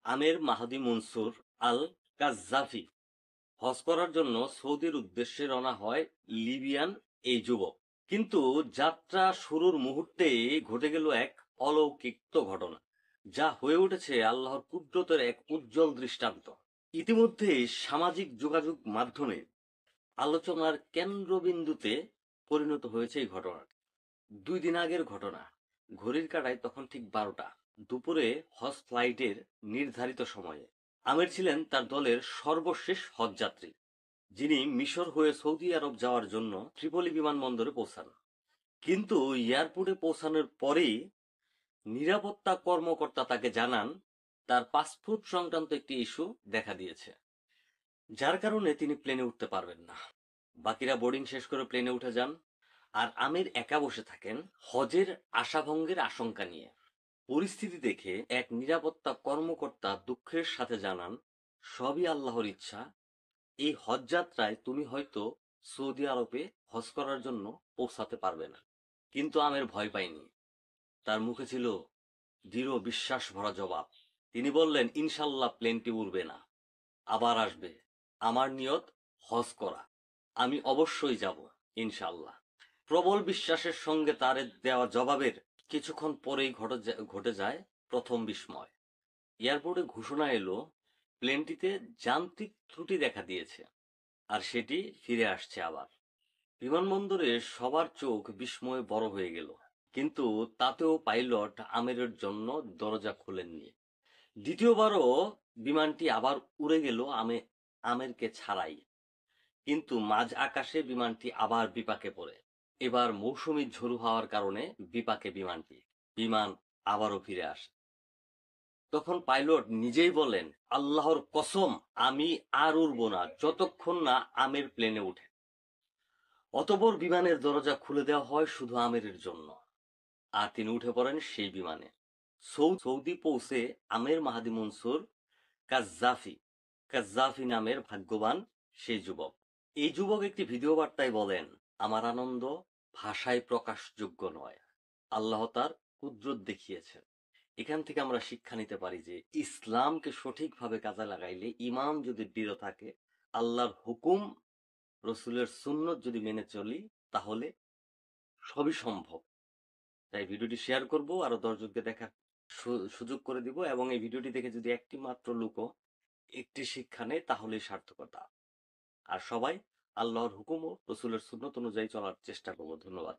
আমের মাহদী মনসুর আল কাজ্জাফি হজ করার জন্য সৌদির উদ্দেশ্যে রওনা হয় লিবিয়ান এই যুবক। কিন্তু যাত্রা শুরুর মুহূর্তে ঘটে গেল এক অলৌকিক ঘটনা, যা হয়ে উঠেছে আল্লাহর কুদরতের এক উজ্জ্বল দৃষ্টান্ত। ইতিমধ্যে সামাজিক যোগাযোগ মাধ্যমে আলোচনার কেন্দ্রবিন্দুতে পরিণত হয়েছে এই ঘটনা। 2 দিন আগের ঘটনা। ঘড়ির কাঁটায় তখন ঠিক 12টা দুপুরে হজ ফ্লাইটের নির্ধারিত সময়ে আমির ছিলেন তার দলের সর্বশেষ হজযাত্রী, যিনি মিশর হয়ে সৌদি আরব যাওয়ার জন্য ত্রিপলি বিমানবন্দরে পৌঁছান। কিন্তু এয়ারপোর্টে পৌঁছানোর পরেই নিরাপত্তা কর্মকর্তা তাকে জানান তার পাসপোর্ট সংক্রান্ত একটি ইস্যু দেখা দিয়েছে, যার কারণে তিনি প্লেনে উঠতে পারবেন না। বাকিরা বোর্ডিং শেষ করে প্লেনে উঠে যান, আর আমির একা বসে থাকেন হজের আশাভঙ্গের আশঙ্কা নিয়ে। পরিস্থিতি দেখে এক নিরাপত্তা কর্মকর্তা দুঃখের সাথে জানান, সবই আল্লাহর ইচ্ছা। এই হজযাত্রায় তুমি হয়তো সৌদি আরবে হজ করার জন্য পৌঁছাতে পারবে না। কিন্তু আমের ভয় পায়নি। তার মুখে ছিল দৃঢ় বিশ্বাস ভরা জবাব। তিনি বললেন, ইনশাল্লাহ প্লেনটি উড়বে না, আবার আসবে। আমার নিয়ত হজ করা, আমি অবশ্যই যাব ইনশাল্লাহ। প্রবল বিশ্বাসের সঙ্গে তার দেওয়া জবাবের কিছুক্ষণ পরেই ঘটে যায় প্রথম বিস্ময়। এয়ারপোর্টে ঘোষণা এলো প্লেনটিতে যান্ত্রিক ত্রুটি দেখা দিয়েছে, আর সেটি ফিরে আসছে আবার। বিমানবন্দরে সবার চোখ বিস্ময়ে বড় হয়ে গেল, কিন্তু তাতেও পাইলট আমিরের জন্য দরজা খোলেননি। দ্বিতীয়বারও বিমানটি আবার উড়ে গেল আমেরকে ছাড়াই, কিন্তু মাঝ আকাশে বিমানটি আবার বিপাকে পড়ে। এবার মৌসুমী ঝড়ো হওয়ার কারণে বিপাকে বিমান আবারও ফিরে আসে। তখন পাইলট নিজেই বলেন, আল্লাহর কসম, আমি আর উড়ব না যতক্ষণ না আমির প্লেনে উঠে। অতঃপর বিমানের দরজা খুলে দেওয়া হয় শুধু আমিরের জন্য, আর তিনি উঠে পড়েন সেই বিমানে। সৌদি পৌঁছে আমির মাহদী মনসুর কাজ্জাফি নামের ভাগ্যবান সেই যুবক। এই যুবক একটি ভিডিও বার্তায় বলেন, আমার আনন্দ ভাষায় প্রকাশযোগ্য নয়। আল্লাহ তার কুদরত দেখিয়েছেন। এখান থেকে আমরা শিক্ষা নিতে পারি যে ইসলামকে সঠিকভাবে কাজে লাগাইলে, ঈমান যদি দৃঢ় থাকে, আল্লাহর হুকুম, রসুলের সুন্নত যদি মেনে চলি, তাহলে সবই সম্ভব। তাই ভিডিওটি শেয়ার করব, আরো 10 জনকে দেখার সুযোগ করে দিব, এবং এই ভিডিওটি দেখে যদি একটি মাত্র লোকও একটি শিক্ষা নেয়, তাহলেই সার্থকতা। আর সবাই আল্লাহর হুকুম ও রসুলের সুন্নত অনুযায়ী চলার চেষ্টা করব। ধন্যবাদ।